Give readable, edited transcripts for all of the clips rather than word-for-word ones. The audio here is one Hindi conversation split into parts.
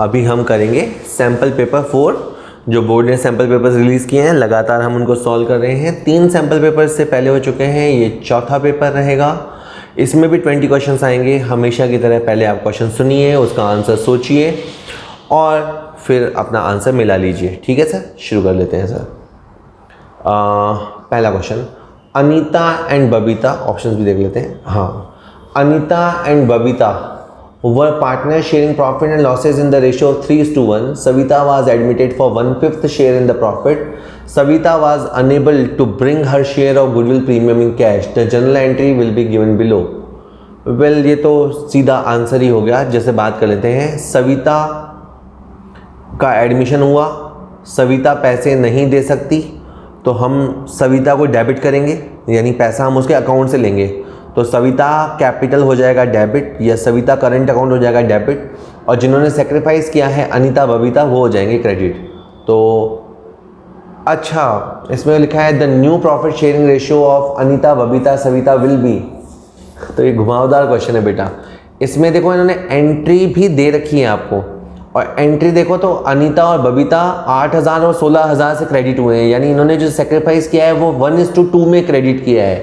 अभी हम करेंगे सैम्पल पेपर 4, जो बोर्ड ने सैम्पल पेपर्स रिलीज़ किए हैं, लगातार हम उनको सॉल्व कर रहे हैं। 3 सैम्पल पेपर्स से पहले हो चुके हैं, ये चौथा पेपर रहेगा। इसमें भी 20 क्वेश्चंस आएंगे। हमेशा की तरह पहले आप क्वेश्चन सुनिए, उसका आंसर सोचिए और फिर अपना आंसर मिला लीजिए। ठीक है सर, शुरू कर लेते हैं सर। पहला question, Anita and Babita, options भी देख लेते हैं। हाँ, Anita and Babita were partners sharing profit and losses in the ratio of 3:1. Savita was admitted for 1/5 share in the profit. Savita was unable to bring her share of goodwill premium in cash. The journal entry will be given below. Well, ये तो सीधा आंसर ही हो गया। जैसे बात कर लेते हैं, सविता का एडमिशन हुआ, सविता पैसे नहीं दे सकती, तो हम सविता को डेबिट करेंगे, यानी पैसा हम उसके अकाउंट से लेंगे। तो सविता कैपिटल हो जाएगा डेबिट, या सविता करंट अकाउंट हो जाएगा डेबिट, और जिन्होंने सेक्रीफाइस किया है अनीता बबीता, वो हो जाएंगे क्रेडिट। तो अच्छा, इसमें लिखा है the new profit sharing ratio of Anita Babita Savita will be. तो ये घुमावदार क्वेश्चन है बेटा। इसमें देखो इन्होंने एंट्री भी दे रखी है आपको, और एंट्री देखो तो अनीता और बबीता 8,000 और 16,000 से क्रेडिट हुए हैं, यानी इन्होंने जो सेक्रीफाइस किया है वो 1:2 में क्रेडिट किया है।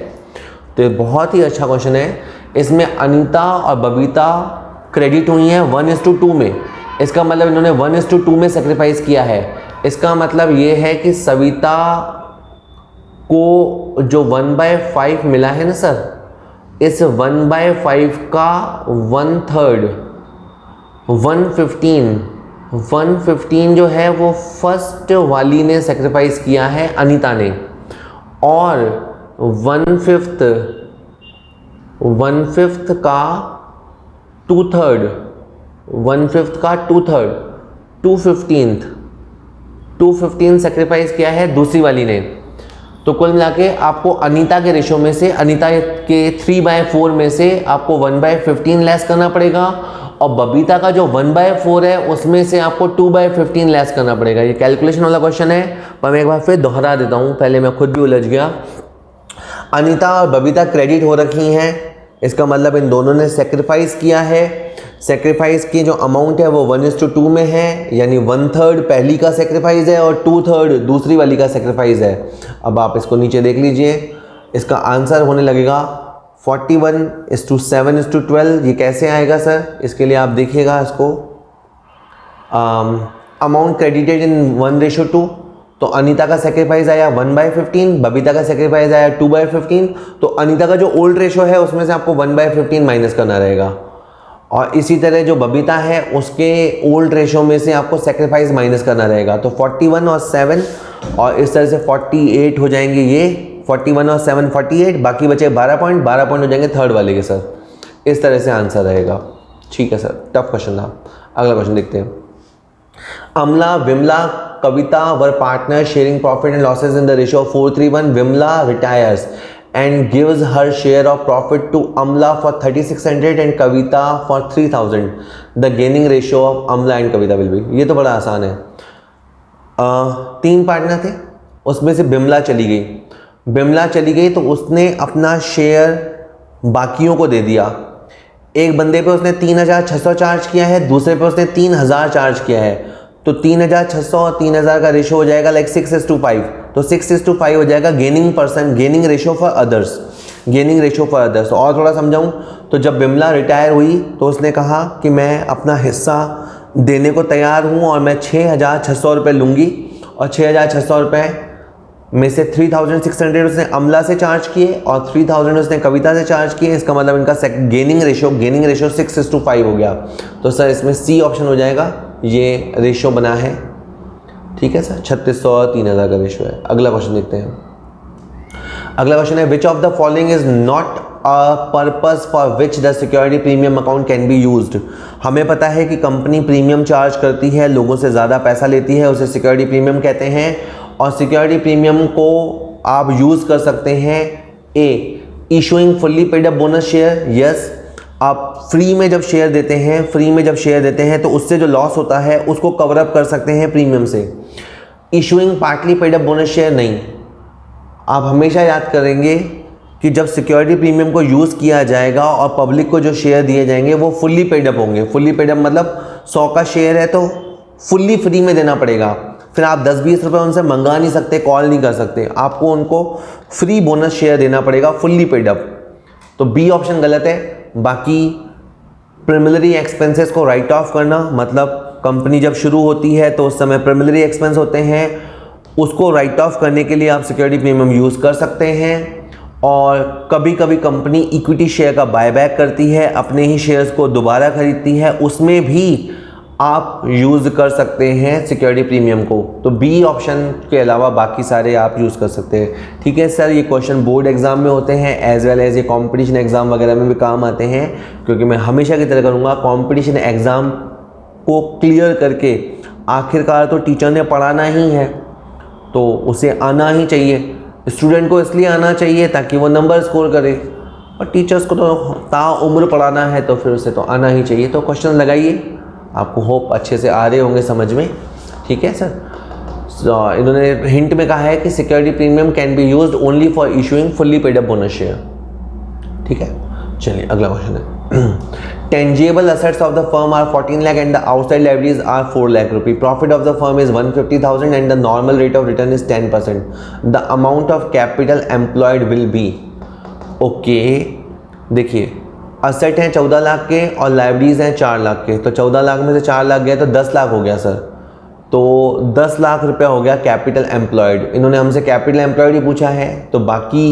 तो ये बहुत ही अच्छा क्वेश्चन है। इसमें अनीता और बबीता क्रेडिट हुई हैं 1:2 में। इसका मतलब इन्होंने 1:2 में सेक्रीफाइस किया है। इसका मतलब ये है कि सविता को जो 1/5 मिला है ना सर, इस 1/5 का 1/3 115 जो है वो फर्स्ट वाली ने सेक्रीफाइस किया है अनीता ने, और 1/5 का 2/3 215 सेक्रीफाइस किया है दूसरी वाली ने। तो कुल मिला के आपको अनीता के रेशो में से, अनीता के 3/4 में से आपको 1/15 लेस करना पड़ेगा, और बबीता का जो 1/4 है उसमें से आपको 2/15 लेस करना पड़ेगा। ये कैलकुलेशन वाला क्वेश्चन है, पर मैं एक बार फिर दोहरा देता हूँ, पहले मैं खुद भी उलझ गया। अनीता और बबीता क्रेडिट हो रखी हैं, इसका मतलब इन दोनों ने सेक्रीफाइस किया है। सेक्रीफाइस की जो अमाउंट है वो 1:2 में है, यानी 1/3 पहली का सेक्रीफाइस है और 2/3 दूसरी वाली का सेक्रीफाइस है। अब आप इसको नीचे देख लीजिए, इसका आंसर होने लगेगा 41:7:12। ये कैसे आएगा सर? इसके लिए आप देखिएगा इसको, अमाउंट क्रेडिटेड इन 1:2। तो अनीता का सेक्रीफाइस आया 1/15, बबीता का सेक्रीफाइस आया 2/15। तो अनीता का जो ओल्ड रेशो है उसमें से आपको 1/15 माइनस करना रहेगा, और इसी तरह जो बबीता है उसके ओल्ड रेशो में से आपको सेक्रीफाइस माइनस करना रहेगा। तो 41 और 7, और इस तरह से 48 हो जाएंगे। ये 41 और 7 48, बाकी बचे 12 पॉइंट हो जाएंगे थर्ड वाले के सर। इस तरह से आंसर रहेगा। ठीक है सर, टफ क्वेश्चन था। अगला क्वेश्चन देखते हैं। Amala, Vimala, Kavita were partner sharing profit and losses in the ratio of 4:3:1. Vimala retires and gives her share of profit to Amla for 3,600 and Kavita for 3,000. The gaining ratio of Amla and Kavita will be. ये तो बड़ा आसान है। 3 पार्टनर थे, उसमें से बिमला चली गई तो उसने अपना शेयर बाकियों को दे दिया। एक बंदे पे उसने 3,600 चार्ज किया है, दूसरे पे उसने 3,000 चार्ज किया है। तो 3,600 और 3,000 का रेशो हो जाएगा लाइक 6:5। तो 6:5 हो जाएगा गेनिंग रेशो फॉर अदर्स। और थोड़ा समझाऊं तो जब बिमला रिटायर हुई तो उसने कहा कि मैं अपना हिस्सा देने को तैयार हूं, और मैं 6,600 रुपये लूँगी, और 6,600 रुपये में से 3,600 उसने अमला से चार्ज किए और 3,000 उसने कविता से चार्ज किए। इसका मतलब इनका गेनिंग रेशो 6:5 हो गया। तो सर इसमें सी ऑप्शन हो जाएगा, ये रेशो बना है। ठीक है सर, 3,600 और 3,000 का रेशो है। अगला क्वेश्चन देखते हैं। अगला क्वेश्चन है, विच of the following is not a purpose for which the security premium account can be used. हमें पता है कि कंपनी प्रीमियम चार्ज करती है, लोगों से ज़्यादा पैसा लेती है, उसे सिक्योरिटी प्रीमियम कहते हैं। और सिक्योरिटी प्रीमियम को आप यूज़ कर सकते हैं, a issuing fully paid up bonus share. Yes, आप फ्री में जब शेयर देते हैं तो उससे जो लॉस होता है उसको कवर अप कर सकते हैं प्रीमियम से। Issuing partly paid up bonus share नहीं। आप हमेशा याद करेंगे कि जब सिक्योरिटी प्रीमियम को यूज़ किया जाएगा और पब्लिक को जो शेयर दिए जाएंगे वो फुल्ली पेड अप होंगे। फुल्ली पेड अप मतलब 100 का शेयर है तो फुल्ली फ्री में देना पड़ेगा। फिर आप 10-20 रुपये उनसे मंगा नहीं सकते, कॉल नहीं कर सकते, आपको उनको फ्री बोनस शेयर देना पड़ेगा फुल्ली पेड अप। तो बी ऑप्शन गलत है। बाकी प्रिमिलरी एक्सपेंसेस को राइट ऑफ करना, मतलब कंपनी जब शुरू होती है तो उस समय प्रिमिलरी एक्सपेंस होते हैं, उसको राइट ऑफ करने के लिए आप सिक्योरिटी प्रीमियम यूज़ कर सकते हैं। और कभी कभी कंपनी इक्विटी शेयर का बायबैक करती है, अपने ही शेयर्स को दोबारा खरीदती है, उसमें भी आप यूज़ कर सकते हैं सिक्योरिटी प्रीमियम को। तो बी ऑप्शन के अलावा बाकी सारे आप यूज़ कर सकते हैं। ठीक है सर, ये क्वेश्चन बोर्ड एग्जाम में होते हैं एज वेल एज ये कॉम्पिटिशन एग्जाम वगैरह में भी काम आते हैं, क्योंकि मैं हमेशा की तरह करूँगा कॉम्पिटिशन एग्ज़ाम को क्लियर करके आखिरकार तो टीचर ने पढ़ाना ही है, तो उसे आना ही चाहिए। स्टूडेंट को इसलिए आना चाहिए ताकि वो नंबर स्कोर करे, और टीचर्स को तो ताउम्र पढ़ाना है तो फिर उसे तो आना ही चाहिए। तो क्वेश्चन लगाइए, आपको होप अच्छे से आ रहे होंगे समझ में। ठीक है सर, इन्होंने हिंट में कहा है कि security premium can be used only for issuing fully paid up bonus share. ठीक है, चलिए अगला क्वेश्चन है। Tangible assets of the firm are 14 lakh and the outside liabilities are 4 lakh rupee. Profit of the firm is 150,000 and the normal rate of return is 10%. The amount of capital employed will be. Okay, देखिए असेट हैं 14 लाख के और लाइबिलिटीज़ हैं 4 लाख के, तो 14 लाख में से 4 लाख गया तो 10 लाख हो गया सर। तो 10 लाख रुपया हो गया कैपिटल एम्प्लॉयड। इन्होंने हमसे कैपिटल एम्प्लॉयड ही पूछा है, तो बाकी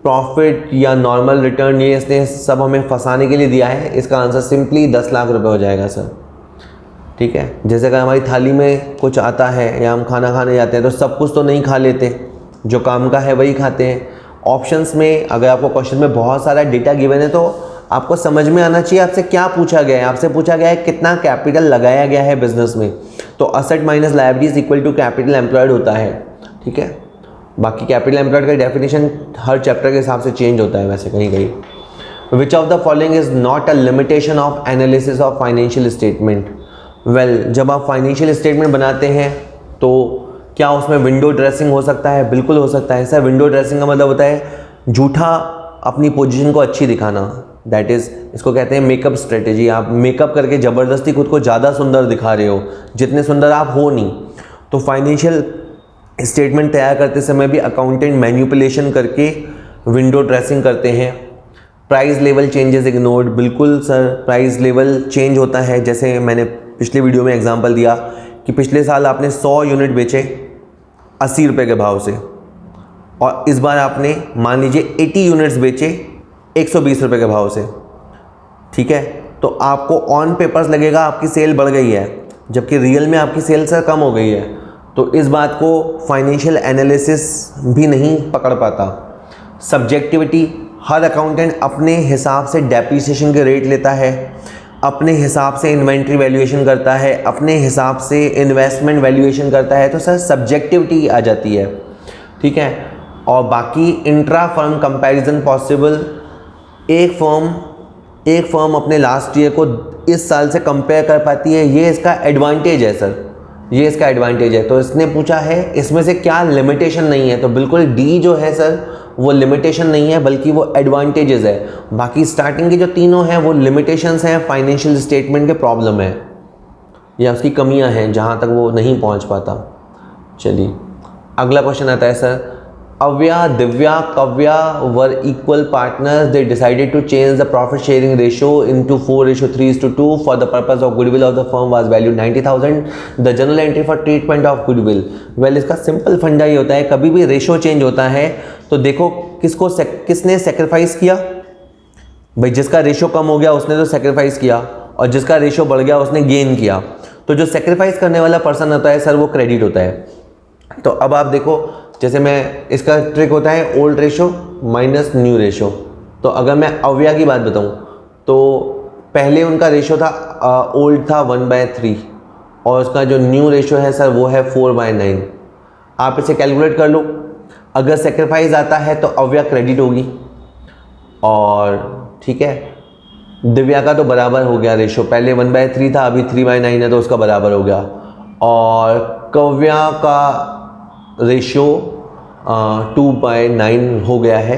प्रॉफिट या नॉर्मल रिटर्न ये इसने सब हमें फंसाने के लिए दिया है। इसका आंसर सिंपली 10 लाख रुपए हो जाएगा सर। ठीक है, जैसे अगर हमारी थाली में कुछ आता है या हम खाना खाने जाते हैं तो सब कुछ तो नहीं खा लेते, जो काम का है वही खाते हैं। ऑप्शंस में अगर आपको क्वेश्चन में बहुत सारा डेटा गिवन है तो आपको समझ में आना चाहिए आपसे क्या पूछा गया है। आपसे पूछा गया है कितना कैपिटल लगाया गया है बिजनेस में, तो asset minus liabilities equal to capital employed होता है। ठीक है, बाकी कैपिटल एम्प्लॉयड का डेफिनेशन हर चैप्टर के हिसाब से चेंज होता है वैसे कहीं कहीं। Which of the following is not a limitation of analysis of financial statement. Well, जब आप फाइनेंशियल स्टेटमेंट बनाते हैं तो क्या उसमें विंडो ड्रेसिंग हो सकता है? बिल्कुल हो सकता है सर। विंडो ड्रेसिंग का मतलब होता है झूठा अपनी पोजीशन को अच्छी दिखाना, दैट इज़ इसको कहते हैं मेकअप स्ट्रेटेजी। आप मेकअप करके ज़बरदस्ती खुद को ज़्यादा सुंदर दिखा रहे हो, जितने सुंदर आप हो नहीं। तो फाइनेंशियल स्टेटमेंट तैयार करते समय भी अकाउंटेंट मैनिपुलेशन करके विंडो ड्रेसिंग करते हैं। प्राइस लेवल चेंजेस इग्नोर्ड, बिल्कुल सर प्राइस लेवल चेंज होता है। जैसे मैंने पिछले वीडियो में एग्जांपल दिया कि पिछले साल आपने 100 यूनिट बेचे 80 रुपये के भाव से, और इस बार आपने मान लीजिए 80 यूनिट्स बेचे 120 रुपये के भाव से। ठीक है, तो आपको ऑन पेपर्स लगेगा आपकी सेल बढ़ गई है, जबकि रियल में आपकी सेल सर कम हो गई है। तो इस बात को फाइनेंशियल एनालिसिस भी नहीं पकड़ पाता। सब्जेक्टिविटी, हर अकाउंटेंट अपने हिसाब से डेप्रिसिएशन के रेट लेता है, अपने हिसाब से इन्वेंट्री वैल्यूएशन करता है, अपने हिसाब से इन्वेस्टमेंट वैल्यूएशन करता है, तो सर सब्जेक्टिविटी आ जाती है। ठीक है, और बाकी इंट्रा फर्म कंपैरिजन पॉसिबल। एक फर्म अपने लास्ट ईयर को इस साल से कंपेयर कर पाती है, ये इसका एडवांटेज है सर, ये इसका एडवांटेज है। तो इसने पूछा है इसमें से क्या लिमिटेशन नहीं है, तो बिल्कुल डी जो है सर वो लिमिटेशन नहीं है बल्कि वो एडवांटेजेस है। बाकी स्टार्टिंग के जो तीनों हैं वो लिमिटेशंस हैं, फाइनेंशियल स्टेटमेंट के प्रॉब्लम है या उसकी कमियां हैं जहां तक वो नहीं पहुंच पाता। चलिए अगला क्वेश्चन आता है sir, Avya, Divya, Kavya were equal partners, they decided to change the profit sharing ratio into 4:3:2 for the purpose of goodwill of the firm was valued 90,000, the journal entry for treatment of goodwill. Well, इसका सिंपल फंडा ये होता है, कभी भी रेशियो चेंज होता है तो देखो किसने सेक्रीफाइस किया। भाई जिसका रेशियो कम हो गया उसने तो सेक्रीफाइस किया, और जिसका रेशियो बढ़ गया उसने गेन किया। तो जो सेक्रीफाइस करने वाला पर्सन होता है सर वो क्रेडिट होता है। तो अब आप देखो, जैसे मैं इसका ट्रिक होता है old ratio minus new ratio. तो अगर मैं अव्या की बात बताऊं तो पहले उनका रेशो था ओल्ड था 1/3 और उसका जो न्यू रेशो है सर वो है 4/9। आप इसे कैलकुलेट कर लो। अगर सेक्रीफाइस आता है तो अव्या क्रेडिट होगी, और ठीक है दिव्या का तो बराबर हो गया रेशो, पहले 1/3 था अभी 3/9 है तो उसका बराबर हो गया, और कव्या का रेशियो 2/9 हो गया है।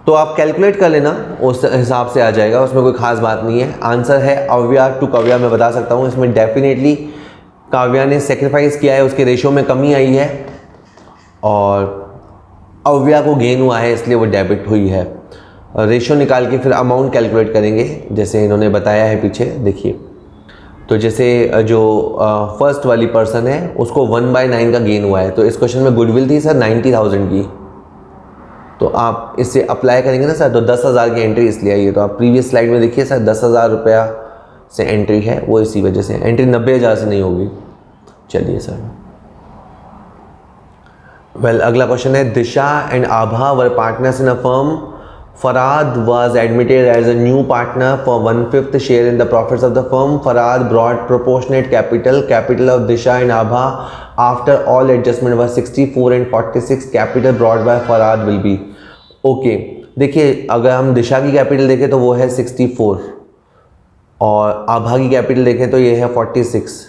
तो तो आप कैलकुलेट कर लेना, उस हिसाब से आ जाएगा, उसमें कोई खास बात नहीं है। आंसर है अव्या टू कव्या। मैं बता सकता हूँ इसमें डेफिनेटली काव्या ने सेक्रीफाइस किया है, उसके रेशो में कमी आई है और अव्या को गेन हुआ है, इसलिए वो डेबिट हुई है। रेशो निकाल के फिर अमाउंट कैलकुलेट करेंगे जैसे इन्होंने बताया है पीछे, देखिए। तो जैसे जो फर्स्ट वाली पर्सन है उसको 1/9 का गेन हुआ है, तो इस क्वेश्चन में गुडविल थी सर 90,000 की, तो आप इससे अप्लाई करेंगे ना सर तो 10,000 की एंट्री इसलिए आई है। तो आप प्रीवियस स्लाइड में देखिए सर 10,000 रुपया से एंट्री है, वो इसी वजह से एंट्री 90,000 से नहीं होगी। चलिए सर, वेल अगला क्वेश्चन है, Disha and Abha were partners in a firm. Farad was admitted as a new partner for 1/5 share in the profits of the firm. Farad brought proportionate capital. Capital of Disha and Abha after all adjustment was 64 and 46. Capital brought by Farad will be. Okay, देखिए अगर हम दिशा की कैपिटल देखें तो वो है 64 और आभा की कैपिटल देखें तो ये है 46।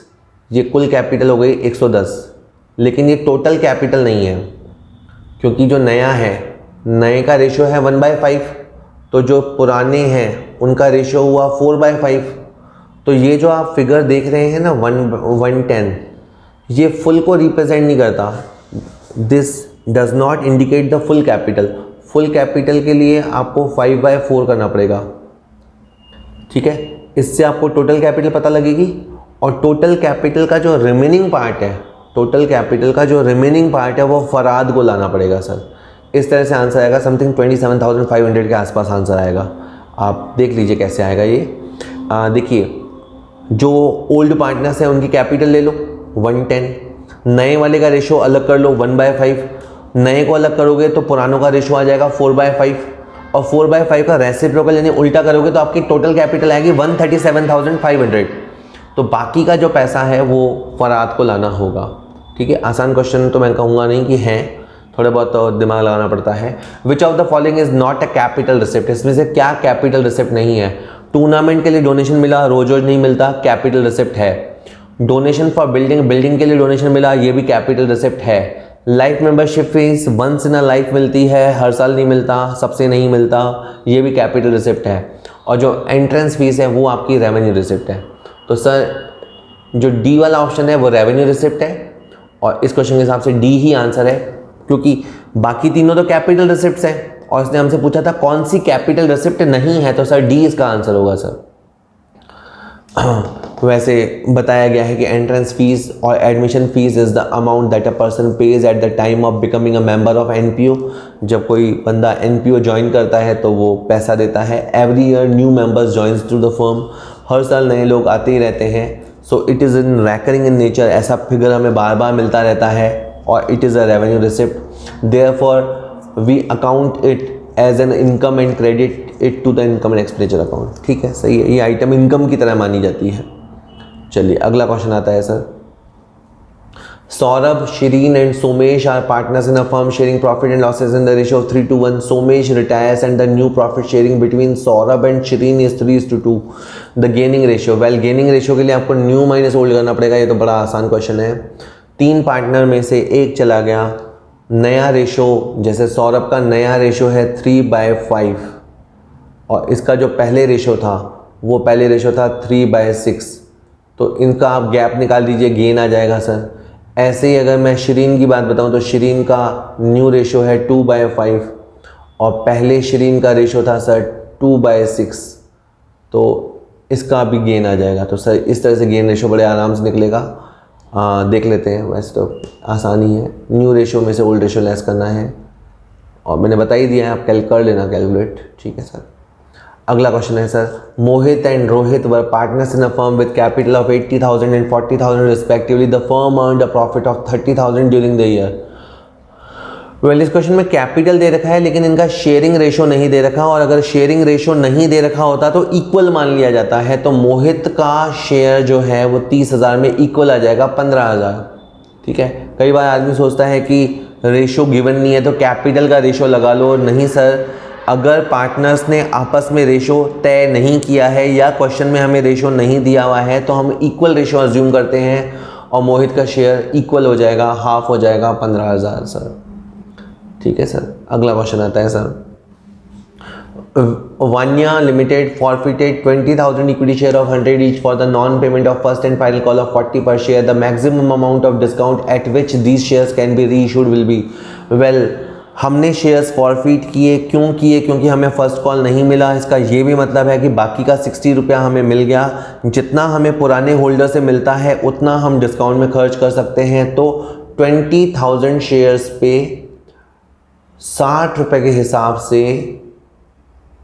ये कुल कैपिटल हो गई 110, लेकिन ये टोटल कैपिटल नहीं है क्योंकि जो नया है, नए का रेशो है 1/5, तो जो पुराने हैं उनका रेशो हुआ 4/5। तो ये जो आप फिगर देख रहे हैं ना 110, ये फुल को रिप्रेजेंट नहीं करता। This does not indicate the full capital. Full capital के लिए आपको 5/4 करना पड़ेगा, ठीक है। इससे आपको टोटल कैपिटल पता लगेगी और टोटल कैपिटल का जो रिमेनिंग पार्ट है, टोटल कैपिटल का जो रिमेनिंग पार्ट है वो फराद को लाना पड़ेगा सर। इस तरह से आंसर आएगा, समथिंग 27,500 के आसपास आंसर आएगा। आप देख लीजिए कैसे आएगा ये। देखिए जो ओल्ड पार्टनर्स हैं उनकी कैपिटल ले लो 110, नए वाले का रेशो अलग कर लो 1/5, नए को अलग करोगे तो पुरानों का रेशो आ जाएगा 4/5 और 4/5 का रेसिप्रोकल यानी उल्टा करोगे तो आपकी टोटल कैपिटल आएगी 137,500। तो बाकी का जो पैसा है वो फराद को लाना होगा, ठीक है। आसान क्वेश्चन तो मैं कहूँगा नहीं कि हैं, थोड़ा बहुत तो दिमाग लगाना पड़ता है। विच of the following is not a capital receipt, इसमें से क्या कैपिटल रिसिप्ट नहीं है। टूर्नामेंट के लिए डोनेशन मिला, रोज रोज नहीं मिलता, कैपिटल रिसिप्ट है। डोनेशन फॉर बिल्डिंग, बिल्डिंग के लिए डोनेशन मिला, ये भी कैपिटल रिसिप्ट है। Life membership fees once in a life मिलती है, हर साल नहीं मिलता, सबसे नहीं मिलता, ये भी कैपिटल रिसिप्ट है। और जो एंट्रेंस फीस है वो आपकी रेवेन्यू रिसिप्ट है। तो सर जो डी वाला ऑप्शन है वो रेवेन्यू रिसिप्ट है और इस क्वेश्चन के हिसाब से डी ही आंसर है, क्योंकि बाकी तीनों तो कैपिटल रिसिप्ट्स हैं और इसने हमसे पूछा था कौन सी कैपिटल रिसिप्ट नहीं है, तो सर डी इसका आंसर होगा सर। वैसे बताया गया है कि एंट्रेंस फीस और admission fees is the amount that a person page at the time of becoming a member of NPO. जब कोई बंदा एनपीओ ज्वाइन करता है तो वो पैसा देता है। Every year new members joins to the firm, हर साल नए लोग आते ही रहते हैं। So it is in recurring in nature, ऐसा फिगर हमें बार बार मिलता रहता है और it is a revenue receipt, therefore we account it as an income and credit it to the income and expenditure account। ठीक है, सही है, ये आइटम इनकम की तरह मानी जाती है। चलिए अगला क्वेश्चन आता है sir. Saurabh, Shirin and Somesh are partners in a firm sharing profit and losses in the ratio of 3:1। Somesh retires and the new profit sharing between Saurabh and Shirin is 3:2। The gaining ratio, well gaining ratio के लिए आपको न्यू माइनस ओल्ड करना पड़ेगा। ये तो बड़ा आसान क्वेश्चन है। 3 पार्टनर में से एक चला गया, नया रेशो जैसे सौरभ का नया रेशो है 3/5 और इसका जो पहले रेशो था वो पहले रेशो था 3/6, तो इनका आप गैप निकाल दीजिए, गेन आ जाएगा सर। ऐसे ही अगर मैं शिरीन की बात बताऊं तो शिरीन का न्यू रेशो है 2/5 और पहले शिरीन का रेशो था सर 2/6, तो इसका भी गेन आ जाएगा। तो सर इस तरह से गेन रेशो बड़े आराम से निकलेगा। देख लेते हैं, वैसे तो आसानी है, न्यू रेशो में से ओल्ड रेशो लेस करना है और मैंने बता ही दिया है, आप कर लेना कैलकुलेट, ठीक है सर। अगला क्वेश्चन है sir, Mohit and Rohit were partners in a firm with capital of 80,000 and 40,000 respectively. The firm earned a profit of 30,000 during the year. Well इस क्वेश्चन में कैपिटल दे रखा है लेकिन इनका शेयरिंग रेशो नहीं दे रखा, और अगर शेयरिंग रेशो नहीं दे रखा होता तो इक्वल मान लिया जाता है। तो मोहित का शेयर जो है वो 30,000 में इक्वल आ जाएगा 15,000, ठीक है। कई बार आदमी सोचता है कि रेशो गिवन नहीं है तो कैपिटल का रेशो लगा लो, नहीं सर, अगर पार्टनर्स ने आपस में रेशो तय नहीं किया है या क्वेश्चन में हमें रेशो नहीं दिया हुआ है तो हम इक्वल रेशो अज्यूम करते हैं और मोहित का शेयर इक्वल हो जाएगा, हाफ हो जाएगा 15,000 सर, ठीक है सर। अगला क्वेश्चन आता है sir, Vanya Limited forfeited 20,000 equity share of 100 each for the non-payment of first and final call of 40 per share. The maximum amount of discount at which these shares can be reissued will be. Well, हमने शेयर्स फॉरफिट किए, क्यों किए? क्योंकि हमें फर्स्ट कॉल नहीं मिला। इसका ये भी मतलब है कि बाकी का 60 रुपया हमें मिल गया। जितना हमें पुराने होल्डर से मिलता है उतना हम डिस्काउंट में खर्च कर सकते हैं। तो 20,000 शेयर्स पे 60 रुपये के हिसाब से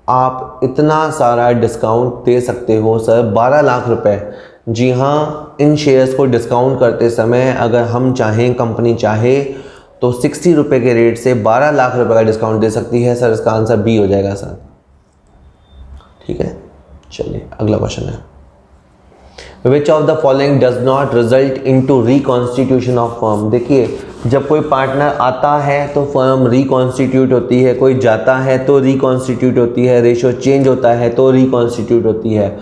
आप इतना सारा डिस्काउंट दे सकते हो सर, 12 लाख रुपए। जी हाँ, इन शेयर्स को डिस्काउंट करते समय अगर हम चाहें, कंपनी चाहे तो 60 रुपये के रेट से 12 लाख रुपए का डिस्काउंट दे सकती है सर। इसका आंसर बी हो जाएगा सर। ठीक है, चलिए अगला क्वेश्चन है, विच of the following does not result into reconstitution of firm. देखिए, जब कोई पार्टनर आता है तो फर्म रिकॉन्स्टिट्यूट होती है, कोई जाता है तो रिकॉन्स्टिट्यूट होती है, रेशो चेंज होता है तो रिकॉन्स्टिट्यूट होती है।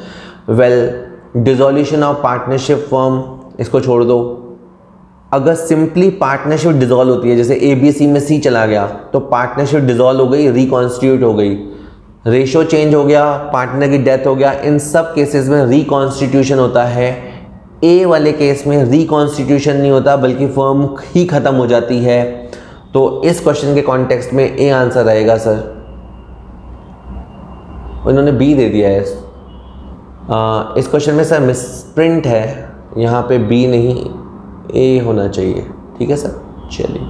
Well, dissolution of partnership firm इसको छोड़ दो। अगर सिंपली पार्टनरशिप डिसॉल्व होती है, जैसे ABC में C चला गया तो पार्टनरशिप डिसॉल्व हो गई, रिकॉन्स्टिट्यूट हो गई, रेशो चेंज हो गया, पार्टनर की डेथ हो गया, इन सब केसेस में रिकॉन्स्टिट्यूशन होता है। ए वाले केस में रिकॉन्स्टिट्यूशन नहीं होता बल्कि फर्म ही खत्म हो जाती है। तो इस क्वेश्चन के कॉन्टेक्स्ट में ए आंसर रहेगा सर। उन्होंने बी दे दिया है इस क्वेश्चन में सर, मिसप्रिंट है, यहाँ पे बी नहीं ए होना चाहिए। ठीक है सर, चलिए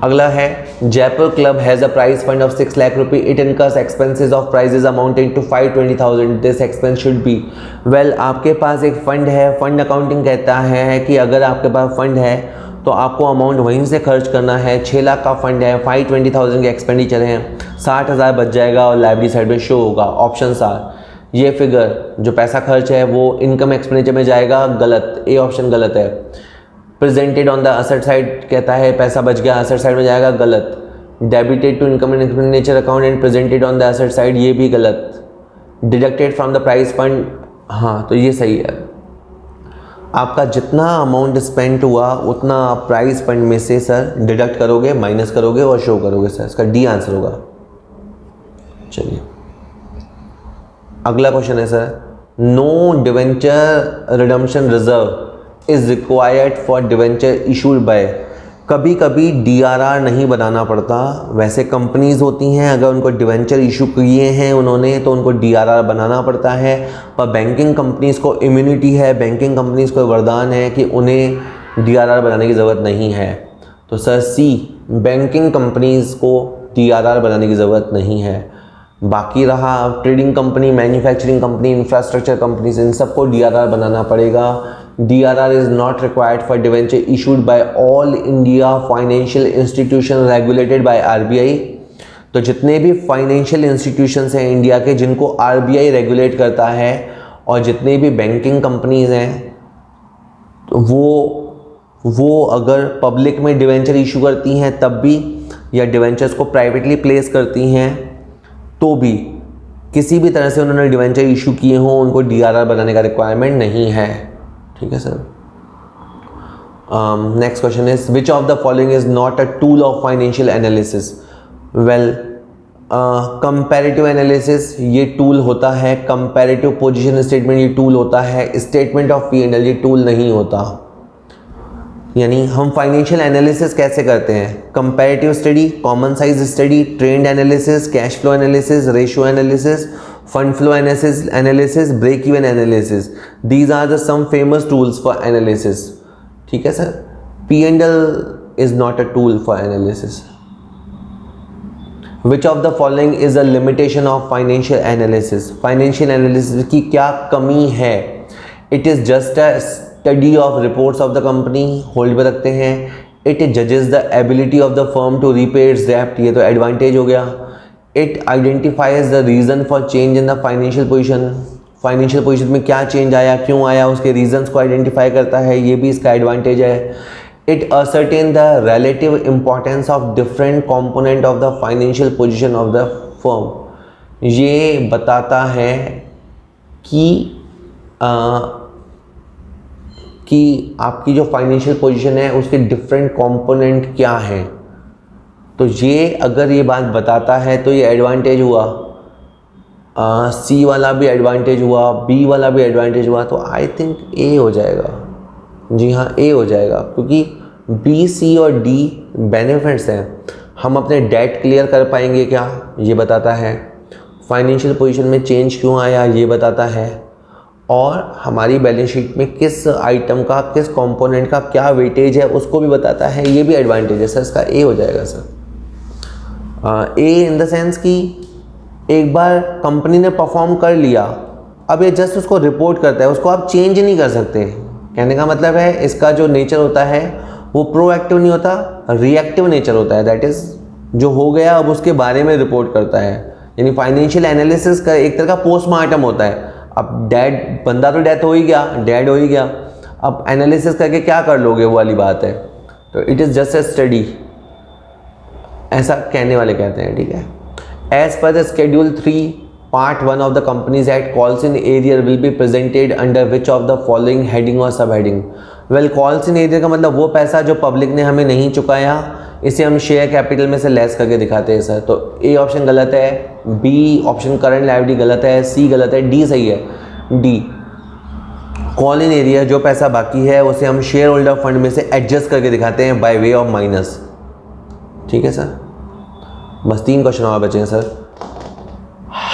अगला है, Jaipur club has a prize fund of 6 lakh रुपये। It incurs expenses of prizes amounting to 520,000। This expense should be. Well, आपके पास एक फंड है, फंड अकाउंटिंग कहता है कि अगर आपके पास फंड है तो आपको अमाउंट वहीं से खर्च करना है। 6 लाख का फंड है, 520,000 के एक्सपेंडिचर हैं, 60,000 बच जाएगा और लाइबिलिटी साइड में शो होगा। ऑप्शन आर, ये फिगर जो पैसा खर्च है वो इनकम एक्सपेंडिचर में जाएगा, गलत, ए ऑप्शन गलत है। Presented on the asset side कहता है पैसा बच गया, असेट साइड में जाएगा, गलत। Debited to income and expenditure account and presented on the asset side, ये भी गलत। Deducted from the prize fund, हाँ तो ये सही है। आपका जितना अमाउंट स्पेंड हुआ उतना आप प्राइस फंड में से सर डिडक्ट करोगे, माइनस करोगे और शो करोगे सर। इसका डी आंसर होगा। चलिए अगला क्वेश्चन है sir, no debenture redemption reserve is required for debenture issued by. कभी कभी DRR नहीं बनाना पड़ता। वैसे कंपनीज होती हैं, अगर उनको डिवेंचर इशू किए हैं उन्होंने तो उनको DRR बनाना पड़ता है। पर बैंकिंग कंपनीज को इम्यूनिटी है, बैंकिंग कंपनीज को वरदान है कि उन्हें DRR बनाने की ज़रूरत नहीं है। तो सर सी, बैंकिंग कंपनीज को DRR बनाने की ज़रूरत नहीं है। बाकी रहा trading company, manufacturing company, infrastructure companies, इन सबको DRR बनाना पड़ेगा। DRR is not required for debenture issued by all India financial institution regulated by RBI। तो जितने भी फाइनेंशियल इंस्टीट्यूशंस हैं इंडिया के जिनको RBI रेगुलेट करता है और जितने भी बैंकिंग कंपनीज हैं तो वो अगर पब्लिक में डिवेंचर इशू करती हैं तब भी, या डिवेंचर्स को प्राइवेटली प्लेस करती हैं तो भी, किसी भी तरह से उन्होंने डिवेंचर इशू किए हों, उनको DRR बनाने का रिक्वायरमेंट नहीं है। ठीक है sir. Next question is, which of the following is not a tool of financial analysis. Well, comparative analysis ये टूल होता है, कंपैरेटिव पोजीशन स्टेटमेंट ये टूल होता है, स्टेटमेंट ऑफ P&L ये टूल नहीं होता। यानी हम फाइनेंशियल एनालिसिस कैसे करते हैं? Comparative study, common size study, trend analysis, cash flow analysis, ratio analysis, fund flow analysis, break even analysis. These are the some famous tools for analysis. ठीक है sir. P&L is not a tool for analysis. Which of the following is a limitation of financial analysis. Financial analysis की क्या कमी है? It is just a study of reports of the company, hold पे रखते हैं। इट जजेस the ability of the firm to repay it's डेब्ट, ये तो एडवांटेज हो गया। It identifies the reason for change in the financial position, financial position में क्या चेंज आया, क्यों आया, उसके रीजंस को आइडेंटिफाई करता है, ये भी इसका एडवांटेज है। It ascertain the relative importance of different component of the financial position of the firm. ये बताता है कि आपकी जो फाइनेंशियल पोजीशन है उसके डिफरेंट कंपोनेंट क्या हैं। तो ये अगर ये बात बताता है तो ये एडवांटेज हुआ, सी वाला भी एडवांटेज हुआ, बी वाला भी एडवांटेज हुआ, तो आई थिंक ए हो जाएगा। जी हाँ, ए हो जाएगा, क्योंकि बी, सी और डी बेनिफिट्स हैं। हम अपने डेट क्लियर कर पाएंगे क्या, ये बताता है। फाइनेंशियल पोजीशन में चेंज क्यों आया, ये बताता है। और हमारी बैलेंस शीट में किस आइटम का, किस कंपोनेंट का क्या वेटेज है, उसको भी बताता है। ये भी एडवांटेज है सर, इसका ए हो जाएगा sir. A in the sense कि एक बार कंपनी ने परफॉर्म कर लिया, अब ये जस्ट उसको रिपोर्ट करता है, उसको आप चेंज नहीं कर सकते। कहने का मतलब है इसका जो नेचर होता है वो प्रोएक्टिव नहीं होता, रिएक्टिव नेचर होता है। दैट इज़ जो हो गया अब उसके बारे में रिपोर्ट करता है। यानी फाइनेंशियल एनालिसिस का एक तरह का पोस्टमार्टम होता है। अब बंदा तो डेड हो ही गया, अब एनालिसिस करके क्या कर लोगे, वो वाली बात है। तो it is just a study, ऐसा कहने वाले कहते हैं, ठीक है। As per the Schedule 3, Part 1 of the Companies Act, calls in area will be presented under which of the following heading or subheading? Well, calls in area का मतलब वो पैसा जो पब्लिक ने हमें नहीं चुकाया, इसे हम शेयर कैपिटल में से लेस करके दिखाते हैं सर। तो ए ऑप्शन गलत है, बी ऑप्शन करंट लायबिलिटी गलत है, सी गलत है, डी सही है। डी कॉल इन एरिया, जो पैसा बाकी है उसे हम शेयर होल्डर फंड में से एडजस्ट करके दिखाते हैं बाय वे ऑफ माइनस। ठीक है सर, बस 3 क्वेश्चन और बचे हैं सर।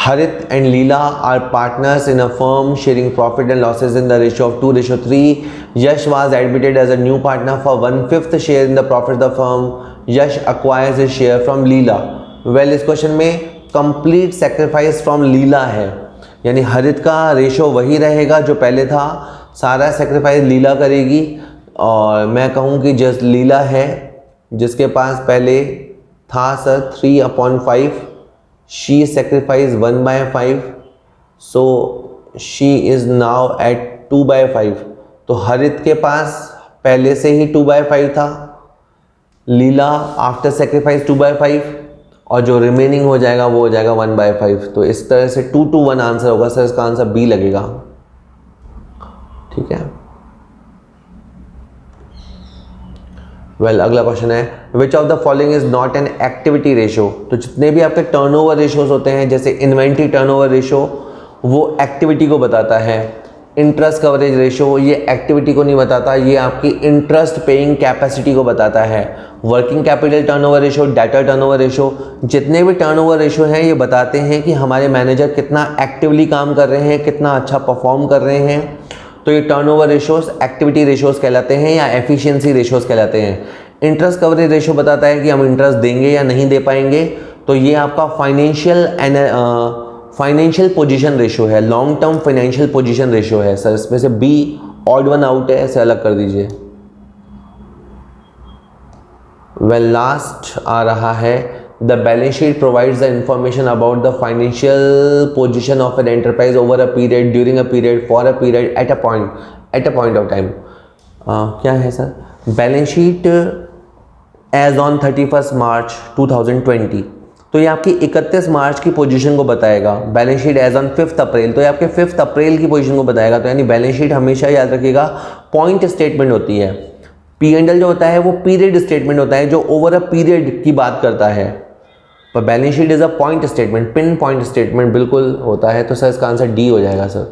Harit and Leela are partners in a firm sharing profit and losses in the ratio of 2:3। Yash was admitted as a new partner for 1/5 share in the profit of the firm. Yash acquires his share from Leela. Well, इस क्वेश्चन में कंप्लीट सेक्रीफाइस फ्रॉम लीला है, यानी हरित का रेशो वही रहेगा जो पहले था, सारा सेक्रीफाइस लीला करेगी। और मैं कहूँ कि जस्ट लीला है जिसके पास पहले था sir 3/5, she sacrifice 1/5, so she is now at 2/5। तो हरित के पास पहले से ही 2/5 था, लीला आफ्टर सेक्रीफाइस 2/5, और जो रिमेनिंग हो जाएगा वो हो जाएगा 1/5। तो इस तरह से 2-1 आंसर होगा सर, इसका आंसर बी लगेगा। ठीक है। वेल, अगला क्वेश्चन है विच of the following is not an activity ratio. तो जितने भी आपके टर्नओवर रेशोज होते हैं, जैसे इन्वेंट्री टर्नओवर रेशो, वो एक्टिविटी को बताता है। इंटरेस्ट कवरेज रेशो ये एक्टिविटी को नहीं बताता, ये आपकी इंटरेस्ट पेइंग कैपेसिटी को बताता है। Working capital turnover ratio, debtor turnover ratio, जितने भी टर्नओवर रेशो हैं ये बताते हैं कि हमारे मैनेजर कितना एक्टिवली काम कर रहे हैं, कितना अच्छा परफॉर्म कर रहे हैं। तो ये टर्नओवर रेशोज एक्टिविटी रेशोज कहलाते हैं या एफिशिएंसी रेशोज कहलाते हैं। इंटरेस्ट कवरेज रेशो बताता है कि हम इंटरेस्ट देंगे या नहीं दे पाएंगे। तो ये आपका फाइनेंशियल पोजीशन रेशो है, long term financial position ratio है सर। इसमें से बी ऑड वन आउट है, इसे अलग कर दीजिए। वेल, लास्ट आ रहा है the balance sheet provides the information about the financial position of an enterprise over a period, during a period, for a period, at a point of time. क्या है sir? Balance sheet as on 31 March 2020। तो ये आपकी 31 मार्च की पोजीशन को बताएगा। बैलेंस शीट एज ऑन 5 अप्रैल, तो ये आपके 5 अप्रैल की पोजीशन को बताएगा। तो यानी बैलेंस शीट हमेशा याद रखिएगा पॉइंट स्टेटमेंट होती है। P&L जो होता है वो पीरियड स्टेटमेंट होता है, जो ओवर अ पीरियड की बात करता है। पर balance sheet is a point statement, pin point statement बिल्कुल होता है। तो सर इसका आंसर डी हो जाएगा sir.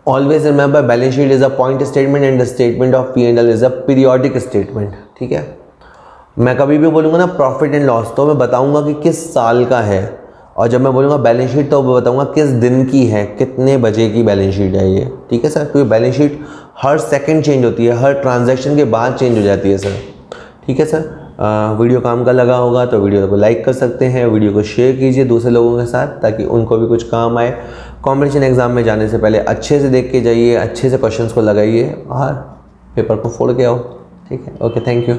Always remember balance sheet is a point statement and the statement of P&L is a periodic statement. ठीक है। मैं कभी भी बोलूँगा ना प्रॉफिट एंड लॉस, तो मैं बताऊँगा कि किस साल का है, और जब मैं बोलूँगा बैलेंस शीट तो मैं बताऊँगा किस दिन की है, कितने बजे की बैलेंस शीट है ये। ठीक है सर, क्योंकि बैलेंस शीट हर सेकंड चेंज होती है, हर ट्रांजैक्शन के बाद चेंज हो जाती है सर। ठीक है सर। वीडियो काम का लगा होगा तो वीडियो को लाइक कर सकते हैं, वीडियो को शेयर कीजिए दूसरे लोगों के साथ ताकि उनको भी कुछ काम आए। कॉम्पिटिशन एग्जाम में जाने से पहले अच्छे से देख के जाइए, अच्छे से क्वेश्चंस को लगाइए और पेपर को फोड़ के आओ। ठीक है, ओके, थैंक यू।